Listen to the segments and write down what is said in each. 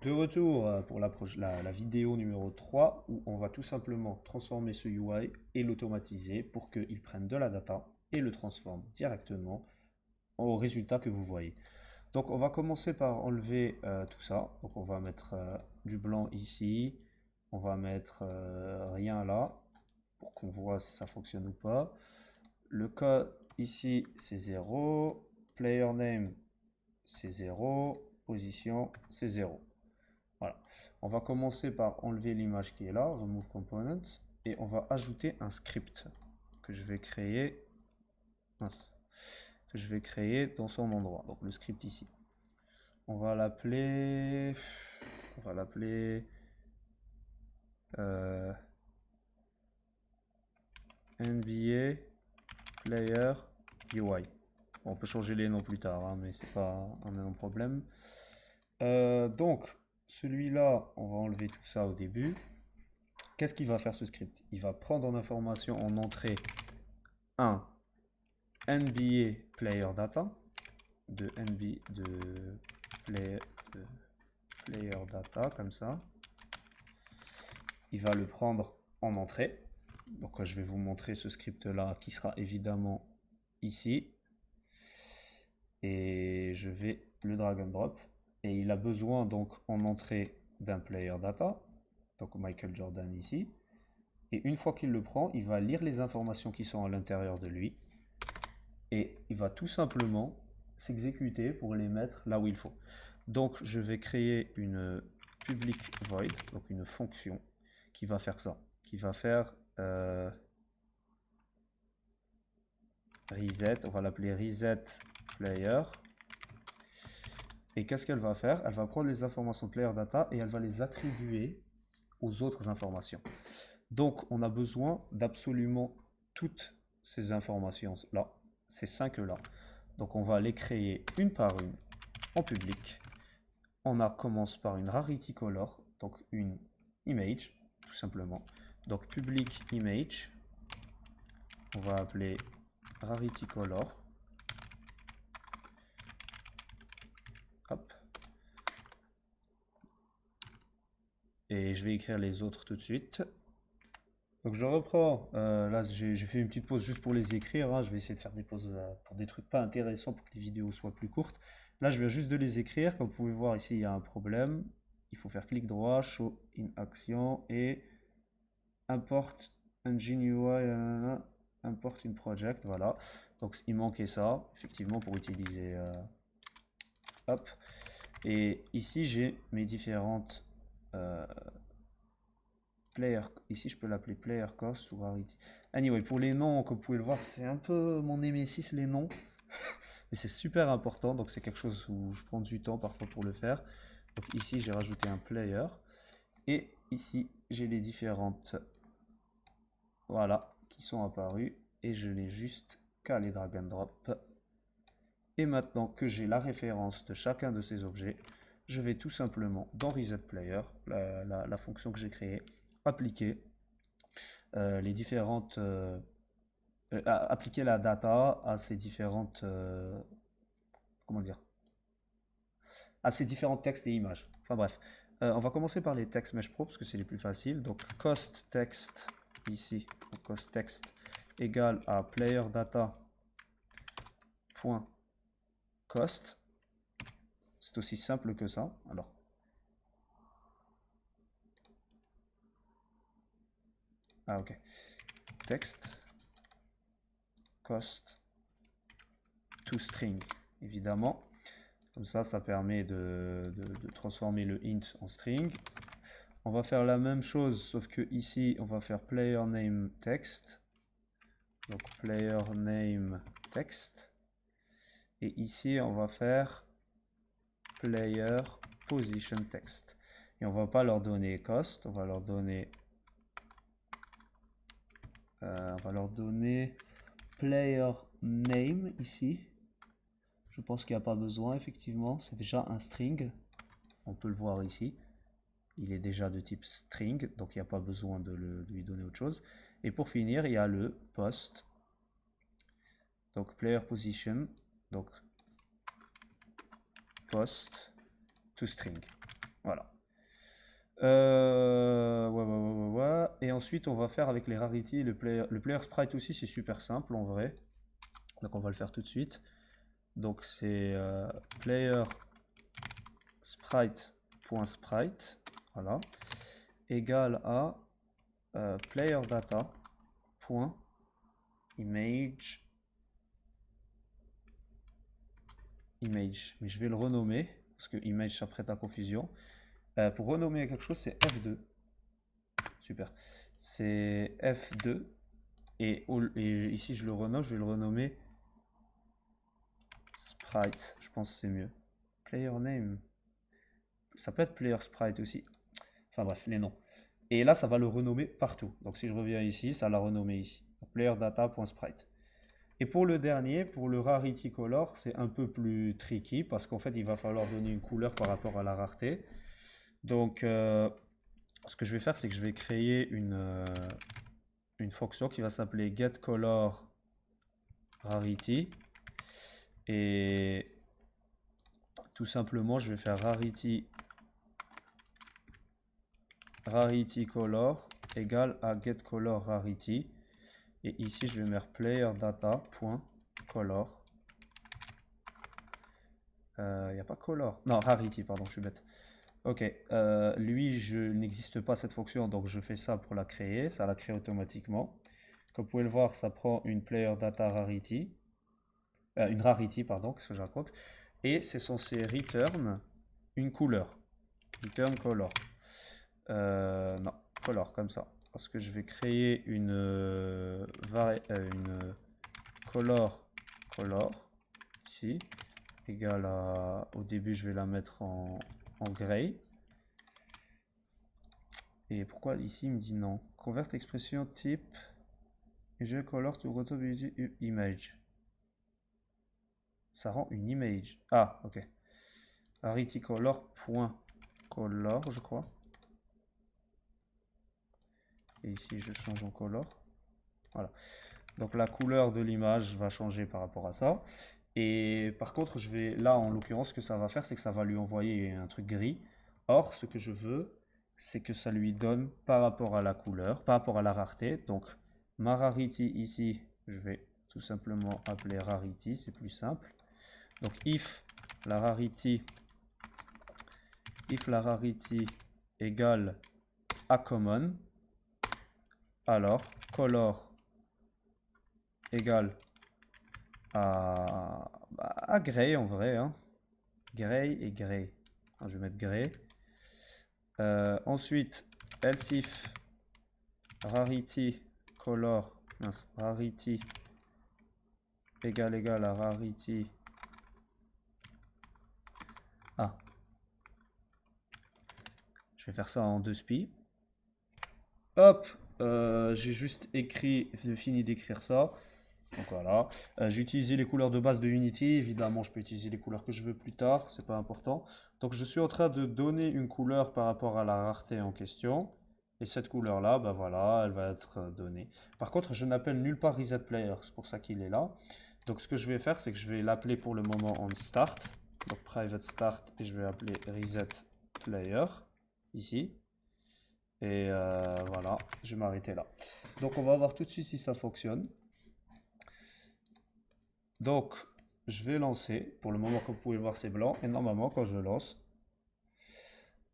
De retour pour la vidéo numéro 3 où on va tout simplement transformer ce UI et l'automatiser pour qu'il prenne de la data et le transforme directement au résultat que vous voyez. Donc on va commencer par enlever tout ça. Donc on va mettre du blanc ici, on va mettre rien là pour qu'on voit si ça fonctionne ou pas. Le code ici c'est 0, player name c'est 0, position c'est 0. Voilà. On va commencer par enlever l'image qui est là, remove component, et on va ajouter un script que je vais créer, mince, que je vais créer dans son endroit. Donc le script ici. On va l'appeler, on va l'appeler euh, NBA Player UI. Bon, on peut changer les noms plus tard, hein, mais c'est pas un énorme problème. Donc celui-là, on va enlever tout ça au début. Qu'est-ce qu'il va faire ce script? Il va prendre en information en entrée un NBA player data de player, de player data comme ça. Il va le prendre en entrée. Donc je vais vous montrer ce script là qui sera évidemment ici. Et je vais le drag and drop. Et il a besoin donc en entrée d'un player data. Donc Michael Jordan ici. Et une fois qu'il le prend, il va lire les informations qui sont à l'intérieur de lui. Et il va tout simplement s'exécuter pour les mettre là où il faut. Donc je vais créer une public void, donc une fonction qui va faire ça, qui va faire reset, on va l'appeler reset player. Et qu'est-ce qu'elle va faire? Elle va prendre les informations player data et elle va les attribuer aux autres informations. Donc on a besoin d'absolument toutes ces informations là, ces 5 là. Donc on va les créer une par une en public. On commence par une rarity color, donc une image, tout simplement. Donc public image, on va appeler rarity color. Hop. Et je vais écrire les autres tout de suite. Donc je reprends, là j'ai fait une petite pause juste pour les écrire, hein. Je vais essayer de faire des pauses pour des trucs pas intéressants pour que les vidéos soient plus courtes. Là je viens juste de les écrire, comme vous pouvez voir ici il y a un problème. Il faut faire clic droit, show in action et import engine UI, import in project, voilà. Donc il manquait ça, effectivement, pour utiliser, hop. Et ici j'ai mes différentes player, ici je peux l'appeler player cost ou rarity. Anyway, pour les noms, comme vous pouvez le voir, c'est un peu mon némésis les noms. Mais c'est super important, donc c'est quelque chose où je prends du temps parfois pour le faire. Donc ici j'ai rajouté un player. Et ici j'ai les différentes, voilà, qui sont apparues. Et je l'ai juste qu'à les drag and drop. Et maintenant que j'ai la référence de chacun de ces objets, je vais tout simplement dans resetPlayer, la fonction que j'ai créée, appliquer les différentes appliquer la data à ces différentes comment dire, à ces différents textes et images. Enfin bref, on va commencer par les textes Mesh Pro parce que c'est les plus faciles. Donc cost text ici, donc cost text égale à player data point cost. C'est aussi simple que ça. Alors ok, text cost to string évidemment. Comme ça permet de transformer le int en string. On va faire la même chose, sauf que ici, on va faire player name text. Donc player name text. Et ici, on va faire player position text. Et on va pas leur donner cost, on va leur donner player name ici. Je pense qu'il n'y a pas besoin, effectivement. C'est déjà un string. On peut le voir ici. Il est déjà de type string, donc il n'y a pas besoin de lui donner autre chose. Et pour finir, il y a le post. Donc player position, donc post to string. Voilà. Ouais. Et ensuite, on va faire avec les rarities, le player sprite aussi, c'est super simple en vrai. Donc on va le faire tout de suite. Donc c'est player sprite.sprite, voilà, égal à player data.image image. Mais je vais le renommer parce que image ça prête à confusion. Pour renommer quelque chose, c'est F2. Super. C'est F2. Et ici, je le renomme, je vais le renommer Sprite. Je pense que c'est mieux. Player name. Ça peut être Player Sprite aussi. Enfin bref, les noms. Et là, ça va le renommer partout. Donc si je reviens ici, ça l'a renommé ici. PlayerData.sprite. Et pour le dernier, pour le Rarity Color, c'est un peu plus tricky parce qu'en fait, il va falloir donner une couleur par rapport à la rareté. Donc, ce que je vais faire, c'est que je vais créer une fonction qui va s'appeler getColorRarity. Et tout simplement, je vais faire rarity color égale à getColorRarity. Et ici, je vais mettre playerData.color. Il n'y a pas color. Non, rarity, pardon, je suis bête. Ok, lui, je n'existe pas cette fonction, donc je fais ça pour la créer. Ça la crée automatiquement. Comme vous pouvez le voir, ça prend une playerData.rarity. Une rarity, pardon, qu'est-ce que je raconte. Et c'est censé return une couleur. Return color. Non, color, comme ça. Parce que je vais créer une color ici, égale à, au début je vais la mettre en gray. Et pourquoi ici il me dit non? Convert expression type et je color to routability image. Ça rend une image. Ah, ok. Rarity color je crois. Et ici je change en color. Voilà. Donc la couleur de l'image va changer par rapport à ça. Et par contre, je vais là, en l'occurrence, ce que ça va faire, c'est que ça va lui envoyer un truc gris. Or, ce que je veux, c'est que ça lui donne par rapport à la couleur, par rapport à la rareté. Donc, ma rarity ici, je vais tout simplement appeler rarity, c'est plus simple. Donc, if la rarity égale à common, alors color égale à gray en vrai, hein. Gray et gray. Alors, je vais mettre gray. Ensuite, else if rarity color, mince, rarity égale à rarity. Ah, je vais faire ça en 2 spi. Hop, j'ai juste fini d'écrire ça. Donc voilà, j'ai utilisé les couleurs de base de Unity. Évidemment, je peux utiliser les couleurs que je veux plus tard, c'est pas important. Donc je suis en train de donner une couleur par rapport à la rareté en question. Et cette couleur-là, bah voilà, elle va être donnée. Par contre, je n'appelle nulle part resetPlayer, c'est pour ça qu'il est là. Donc ce que je vais faire, c'est que je vais l'appeler pour le moment en start. Donc private start, et je vais appeler resetPlayer, ici. Et voilà, je vais m'arrêter là. Donc on va voir tout de suite si ça fonctionne. Donc, je vais lancer. Pour le moment, comme vous pouvez le voir, c'est blanc. Et normalement, quand je lance,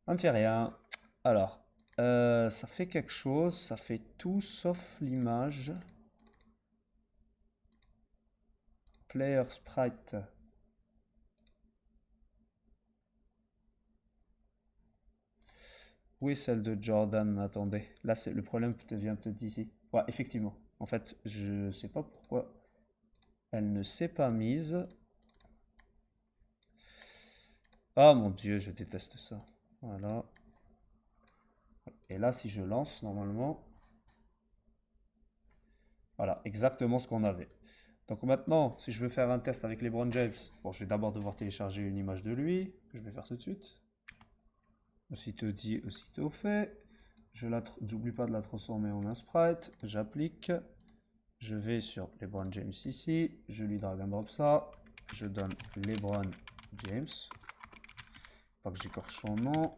ça ne fait rien. Alors, ça fait quelque chose. Ça fait tout sauf l'image. Player sprite. Où est celle de Jordan? Attendez. Là, c'est le problème vient peut-être d'ici. Ouais, effectivement. En fait, je sais pas pourquoi elle ne s'est pas mise. Ah mon Dieu, je déteste ça. Voilà. Et là, si je lance, normalement, voilà, exactement ce qu'on avait. Donc maintenant, si je veux faire un test avec LeBron James, bon, je vais d'abord devoir télécharger une image de lui, que je vais faire tout de suite. Aussitôt dit, aussitôt fait. J'oublie pas de la transformer en un sprite. J'applique. Je vais sur LeBron James ici. Je lui drag and drop ça. Je donne LeBron James. Pas que j'écorche son nom.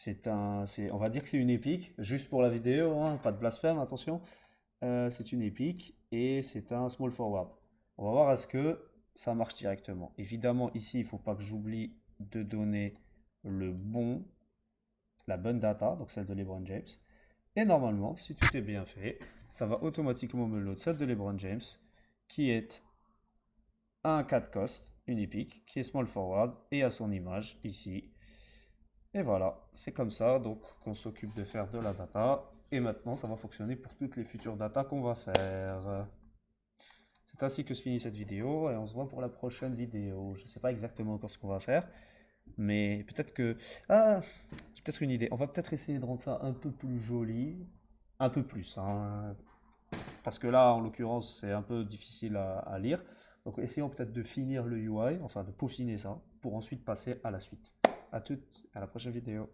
On va dire que c'est une épique, juste pour la vidéo, hein, pas de blasphème, attention. C'est une épique et c'est un small forward. On va voir à ce que ça marche directement. Évidemment, ici, il ne faut pas que j'oublie de donner le bon, la bonne data, donc celle de LeBron James. Et normalement, si tout est bien fait, ça va automatiquement me load celle de LeBron James, qui est un 4 cost, une épique, qui est small forward et à son image ici. Et voilà, c'est comme ça donc qu'on s'occupe de faire de la data. Et maintenant, ça va fonctionner pour toutes les futures datas qu'on va faire. C'est ainsi que se finit cette vidéo et on se voit pour la prochaine vidéo. Je ne sais pas exactement encore ce qu'on va faire, mais peut-être que... Ah, j'ai peut-être une idée. On va peut-être essayer de rendre ça un peu plus joli. Un peu plus, hein. Parce que là, en l'occurrence, c'est un peu difficile à lire. Donc essayons peut-être de finir le UI, enfin de peaufiner ça, pour ensuite passer à la suite. À toutes, à la prochaine vidéo.